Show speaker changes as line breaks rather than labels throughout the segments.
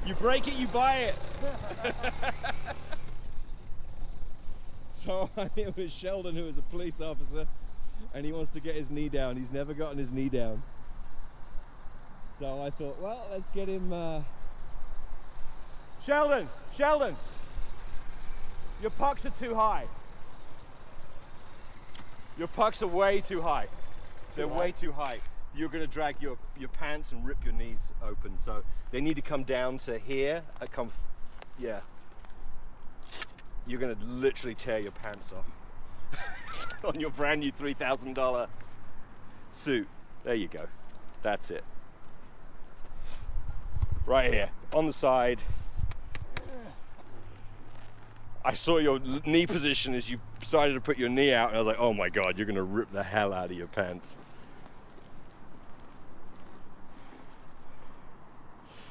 You break it, you buy it. So I'm here with Sheldon, who is a police officer, and he wants to get his knee down. He's never gotten his knee down. So I thought, well, let's get him... Sheldon! Sheldon! Your pucks are too high. Your pucks are way too high. They're way too high. You're going to drag your pants and rip your knees open. So they need to come down to here. Yeah. You're going to literally tear your pants off on your brand new $3,000 suit. There you go. That's it. Right here, on the side. I saw your knee position as you started to put your knee out, and I was like, oh my God, you're gonna rip the hell out of your pants.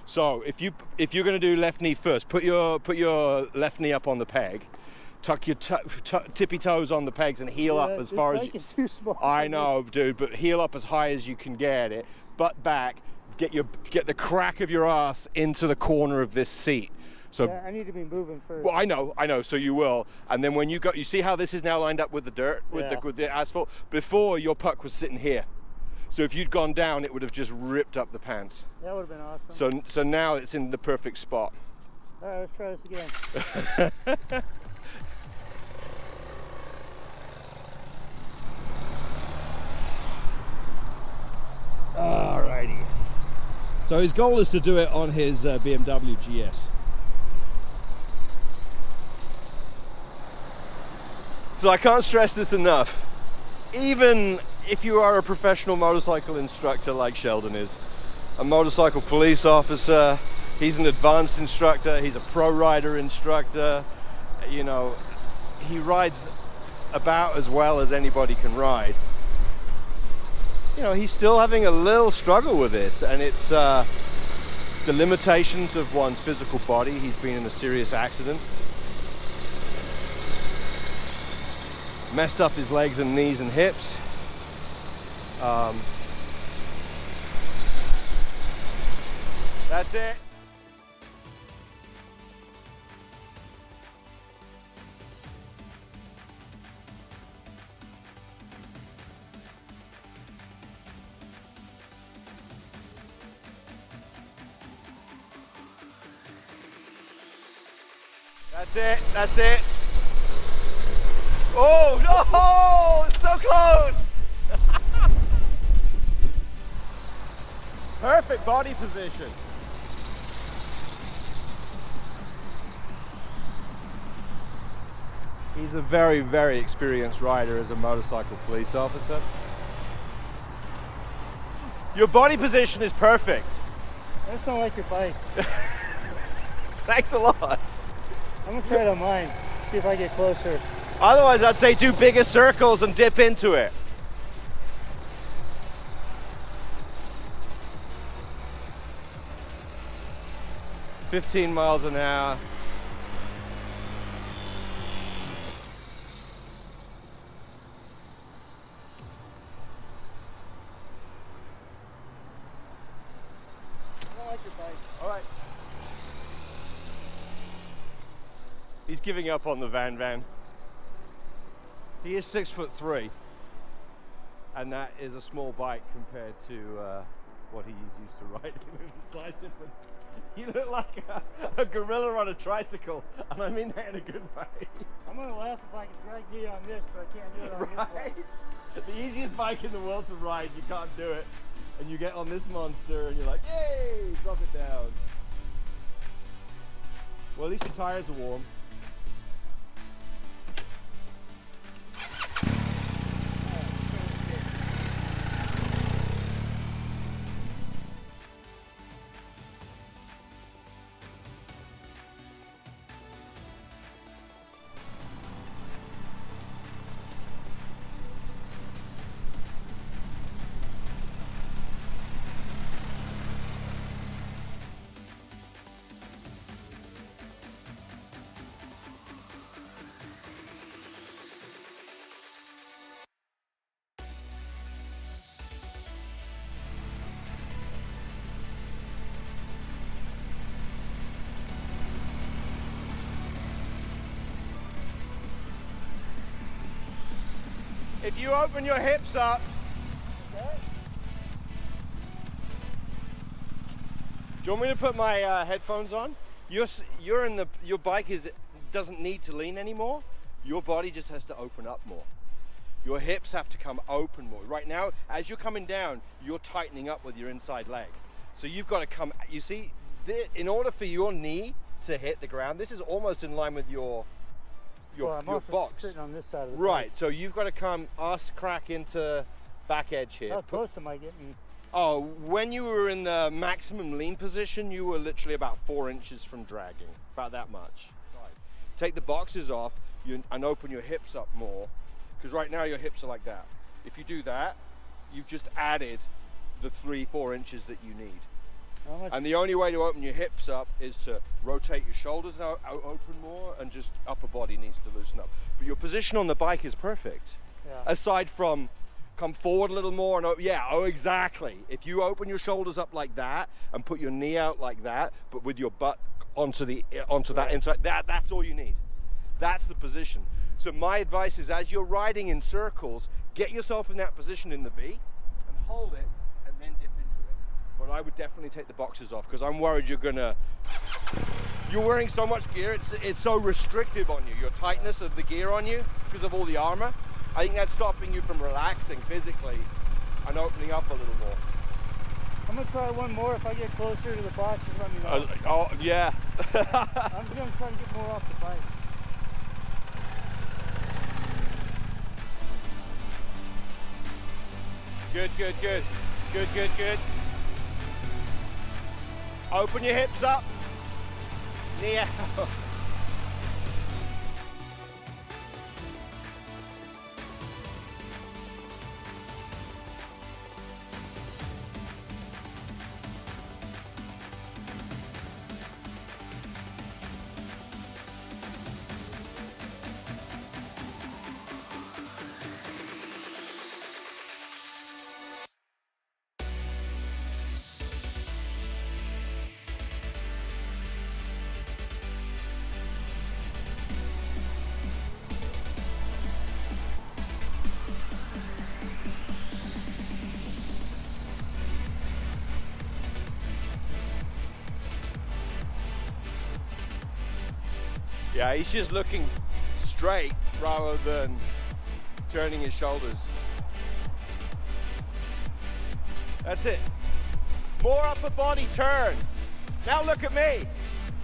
So if you're gonna do left knee first, put your left knee up on the peg, tuck your tippy toes on the pegs, and heel up as far as you.
Is too small.
I know, dude, but heel up as high as you can get it. Butt back. Get the crack of your ass into the corner of this seat. So
yeah, I need to be moving first.
Well, I know. So you will, and then when you see how this is now lined up with the dirt, with the asphalt. Before, your puck was sitting here, so if you'd gone down, it would have just ripped up the pants.
That would have been awesome.
So now it's in the perfect spot.
All right, let's try this again.
Alrighty. So his goal is to do it on his BMW GS. So I can't stress this enough. Even if you are a professional motorcycle instructor like Sheldon is, a motorcycle police officer, he's an advanced instructor, he's a pro rider instructor, you know, he rides about as well as anybody can ride. You know, he's still having a little struggle with this, and it's the limitations of one's physical body. He's been in a serious accident. Messed up his legs and knees and hips. That's it. That's it. Oh, no, it's so close. Perfect body position. He's a very, very experienced rider as a motorcycle police officer. Your body position is perfect.
I just don't like your bike.
Thanks a lot.
I'm gonna try it on mine, see if I get closer.
Otherwise, I'd say do bigger circles and dip into it. $15 miles an hour.
I don't like your bike.
All right. He's giving up on the VanVan. He is 6'3", and that is a small bike compared to what he's used to riding. The size difference. You look like a gorilla on a tricycle, and I mean that in a good way.
I'm gonna laugh if I can drag me on this, but I can't do it on this one.
The easiest bike in the world to ride, you can't do it. And you get on this monster, and you're like, yay, drop it down. Well, at least your tires are warm. if you open your hips up,
Okay.
do you want me to put my headphones on? You're in the, your bike doesn't need to lean anymore. Your body just has to open up more. Your hips have to come open more. Right now, as you're coming down, you're tightening up with your inside leg. So you've got to come, you see, in order for your knee to hit the ground, this is almost in line with your
I'm also
box.
sitting on this side of the
Right,
bike.
so you've got to come ass crack into back edge here.
How close am I getting?
Oh, when you were in the maximum lean position, you were literally about 4 inches from dragging, about that much. Take the boxes off and open your hips up more, because right now your hips are like that. If you do that, you've just added the 3-4 inches that you need. And the only way to open your hips up is to rotate your shoulders out open more, and just upper body needs to loosen up. But your position on the bike is perfect.
Yeah.
Aside from come forward a little more and exactly. If you open your shoulders up like that and put your knee out like that, but with your butt onto that inside, that's all you need. That's the position. So my advice is, as you're riding in circles, get yourself in that position in the V and hold it and then dip into it. But I would definitely take the boxes off, because I'm worried you're wearing so much gear, it's so restrictive on you, your tightness of the gear on you because of all the armor. I think that's stopping you from relaxing physically and opening up a little more.
I'm gonna try one more. If I get closer to the box, just let me know.
Oh yeah.
I'm just gonna try to get more off the bike.
Good. Open your hips up. Knee out. Yeah, he's just looking straight rather than turning his shoulders. That's it. More upper body turn. Now look at me.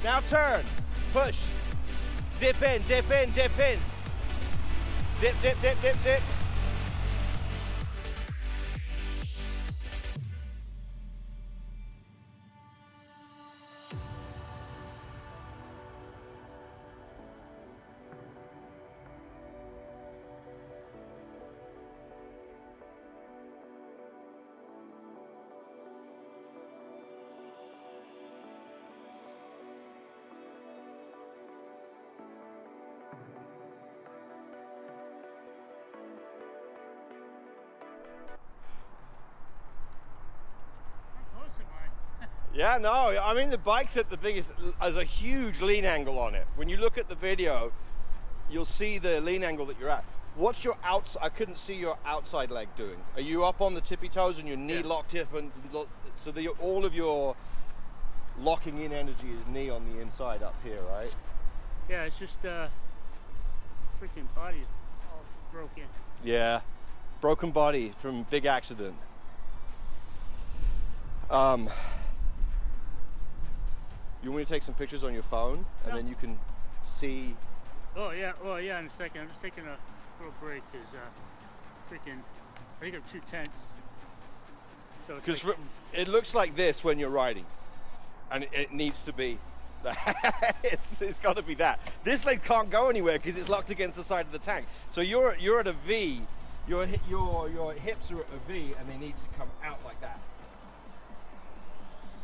Now turn. Push. Dip in, dip in, dip in. Dip, dip, dip, dip, dip. Yeah, no, I mean the bike's at the biggest, has a huge lean angle on it. When you look at the video, you'll see the lean angle that you're at. What's your outside, I couldn't see your outside leg doing. Are you up on the tippy toes and your knee locked up, and so all of your locking in energy is knee on the inside up here, right?
Yeah, it's just freaking body's all broken.
Yeah, broken body from big accident. You want me to take some pictures on your phone, and then you can see?
Oh yeah, well yeah, in a second. I'm just taking a little break because freaking, I think I'm too tense. So
because it looks like this when you're riding, and it needs to be. it's got to be that. This leg can't go anywhere because it's locked against the side of the tank. So you're at a V. Your hips are at a V, and they need to come out like that.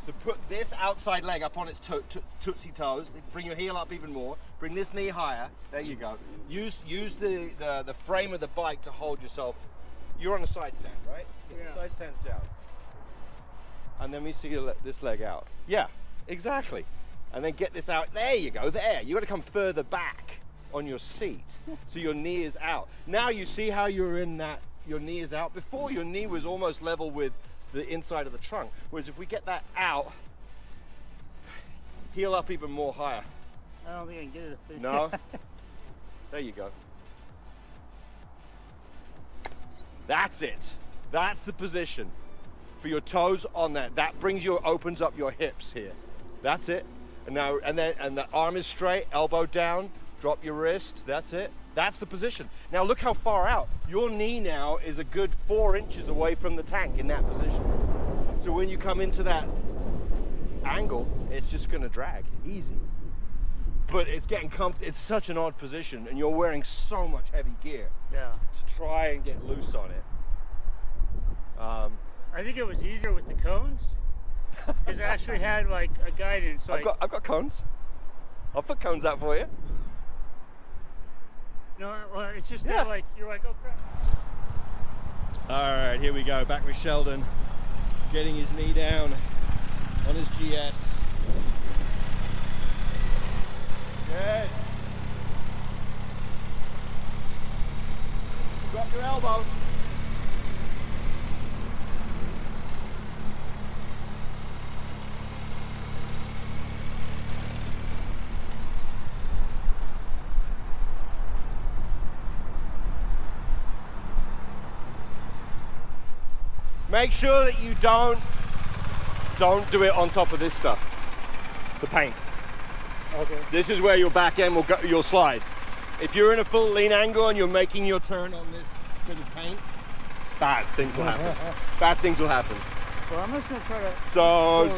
So put this outside leg up on its tootsie toes. Bring your heel up even more. Bring this knee higher. There you go. Use the frame of the bike to hold yourself. You're on a side stand, right?
Yeah.
Side stand's down. And then we see this leg out. Yeah, exactly. And then get this out. There you go. There. You got to come further back. on your seat, so your knee is out. Now you see how you're in that, your knee is out? Before, your knee was almost level with the inside of the trunk. Whereas if we get that out, heel up even more higher.
I don't think I can get it.
No? There you go. That's it. That's the position for your toes on that. That brings you, opens up your hips here. That's it. And now, and the arm is straight, elbow down, drop your wrist. That's it. That's the position. Now look how far out. Your knee now is a good 4 inches away from the tank in that position. So when you come into that angle, it's just gonna drag, easy. But it's getting it's such an odd position, and you're wearing so much heavy gear to try and get loose on it.
I think it was easier with the cones, because I actually had like a guidance.
I've got cones. I'll put cones out for you.
No, well, it's just that, like, you're like, oh crap.
All right, here we go. Back with Sheldon, getting his knee down on his GS. Good. Drop your elbow. Make sure that you don't do it on top of this stuff, the paint.
Okay.
This is where your back end will go, you'll slide. If you're in a full lean angle and you're making your turn on this bit of paint, bad things will happen. Bad things will happen.
Well, I'm just gonna try to.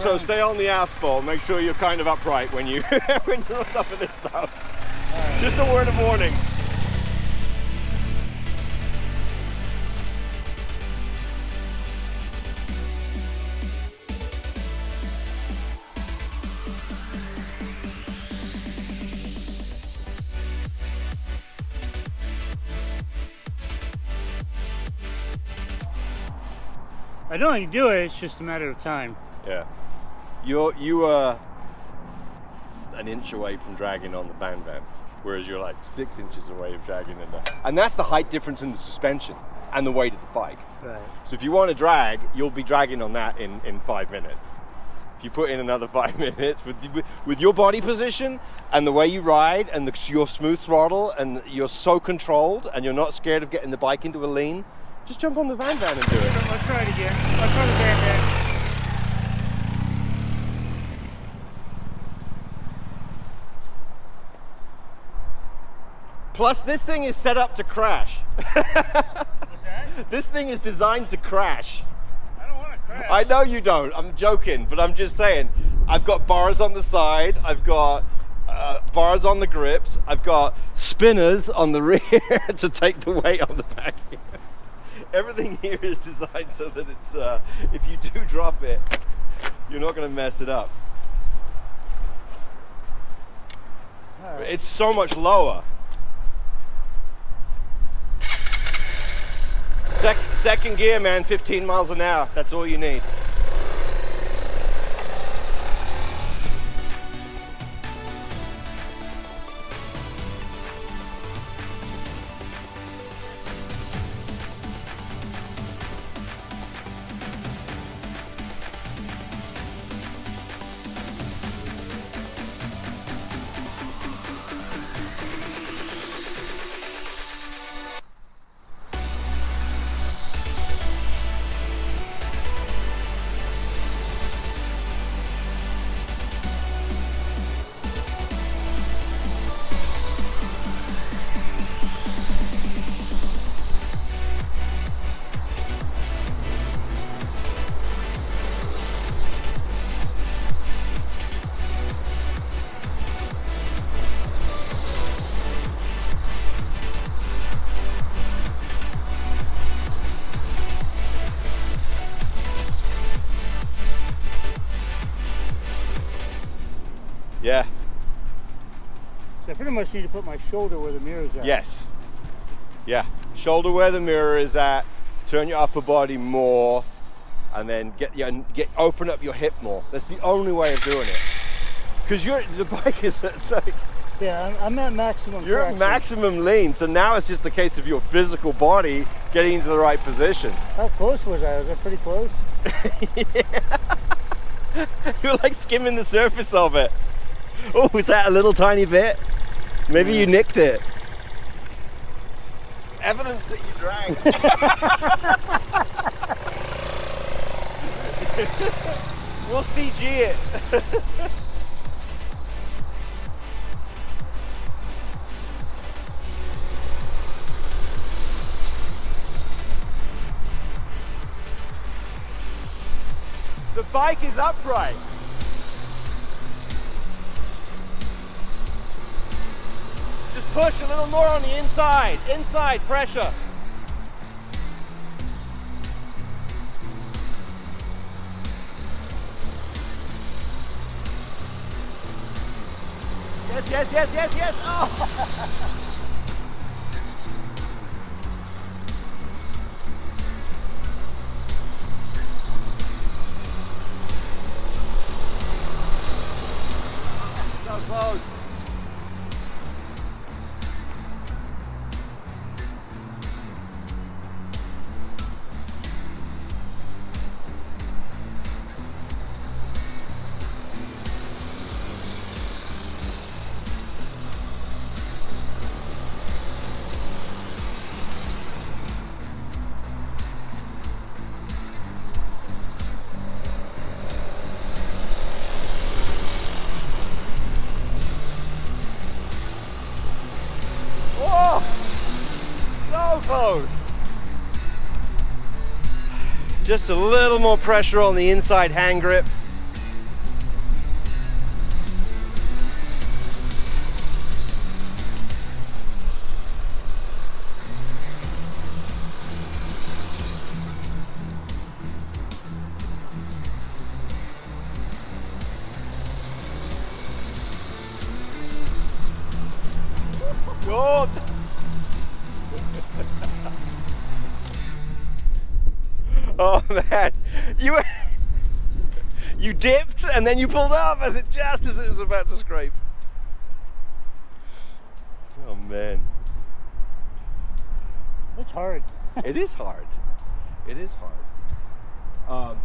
So stay on the asphalt. Make sure you're kind of upright when you when you're on top of this stuff. Right. Just a word of warning.
I know you do it, it's just a matter of time.
Yeah. You are an inch away from dragging on the VanVan, whereas you're like 6 inches away of dragging in the... And that's the height difference in the suspension and the weight of the bike.
Right.
So if you want to drag, you'll be dragging on that in 5 minutes. If you put in another 5 minutes, with your body position and the way you ride and your smooth throttle, and you're so controlled and you're not scared of getting the bike into a lean, just jump on the VanVan and do it.
Let's try it again. Let's try the VanVan.
Plus, this thing is set up to crash.
What's that?
This thing is designed to crash.
I don't want to crash.
I know you don't. I'm joking, but I'm just saying. I've got bars on the side. I've got bars on the grips. I've got spinners on the rear to take the weight on the back here. Everything here is designed so that it's, if you do drop it, you're not going to mess it up. Right. It's so much lower. Second gear, man, 15 miles an hour. That's all you need. Yeah.
So I pretty much need to put my shoulder where the mirror is at.
Yes. Yeah. Shoulder where the mirror is at. Turn your upper body more, and then open up your hip more. That's the only way of doing it. Because the bike is like,
Yeah, I'm at maximum
You're at
traction.
maximum lean, so now it's just a case of your physical body getting into the right position.
How close was I? Was I pretty close?
You're like skimming the surface of it. Oh, was that a little tiny bit? Maybe you nicked it. Evidence that you drank. We'll CG it. The bike is upright. Just push a little more on the inside. Inside pressure. Yes, yes, yes, yes, yes. Oh. So close. Close. Just a little more pressure on the inside hand grip. Good. Oh man, you dipped and then you pulled up as it was about to scrape. Oh man,
It's hard.
it is hard. It is hard.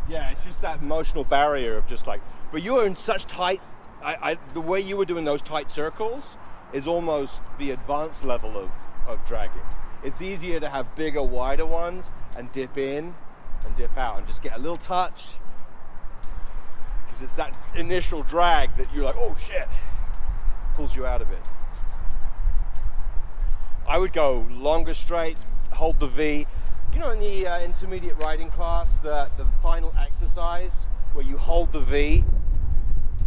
Yeah, it's just that emotional barrier of just like. But you were in such tight. The way you were doing those tight circles is almost the advanced level of dragging. It's easier to have bigger, wider ones and dip in and dip out and just get a little touch. Because it's that initial drag that you're like, oh shit, pulls you out of it. I would go longer straights, hold the V. You know in the intermediate riding class, the final exercise where you hold the V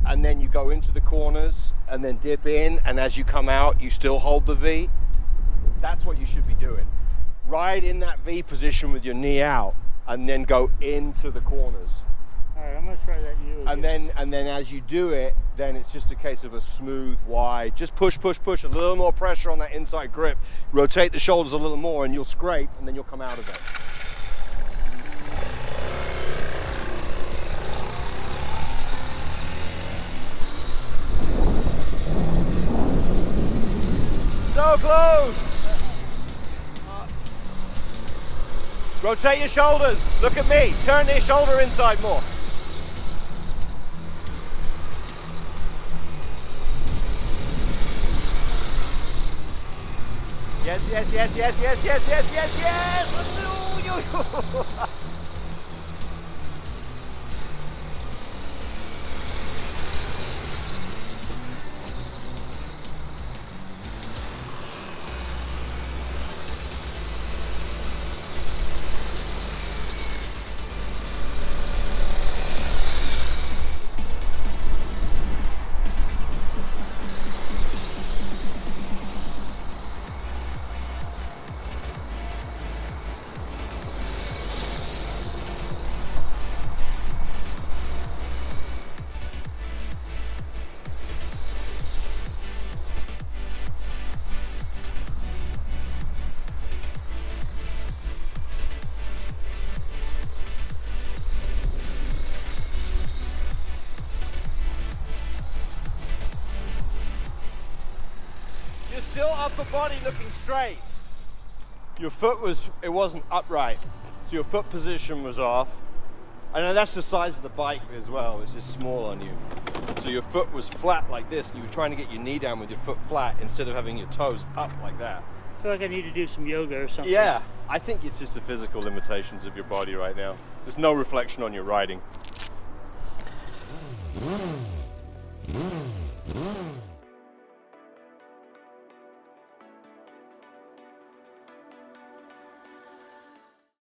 and then you go into the corners and then dip in, and as you come out, you still hold the V. That's what you should be doing. Ride in that V position with your knee out and then go into the corners.
All right, I'm gonna try that U again.
And then as you do it, then it's just a case of a smooth, wide, just push, push, push, a little more pressure on that inside grip. Rotate the shoulders a little more and you'll scrape and then you'll come out of it. So close! Rotate your shoulders. Look at me. Turn your shoulder inside more. Yes, yes, yes, yes, yes, yes, yes, yes, yes! still upper body looking straight. Your foot wasn't upright. So your foot position was off. I know that's the size of the bike as well, it's just small on you. So your foot was flat like this, and you were trying to get your knee down with your foot flat instead of having your toes up like that.
I feel like I need to do some yoga or something.
Yeah, I think it's just the physical limitations of your body right now. There's no reflection on your riding.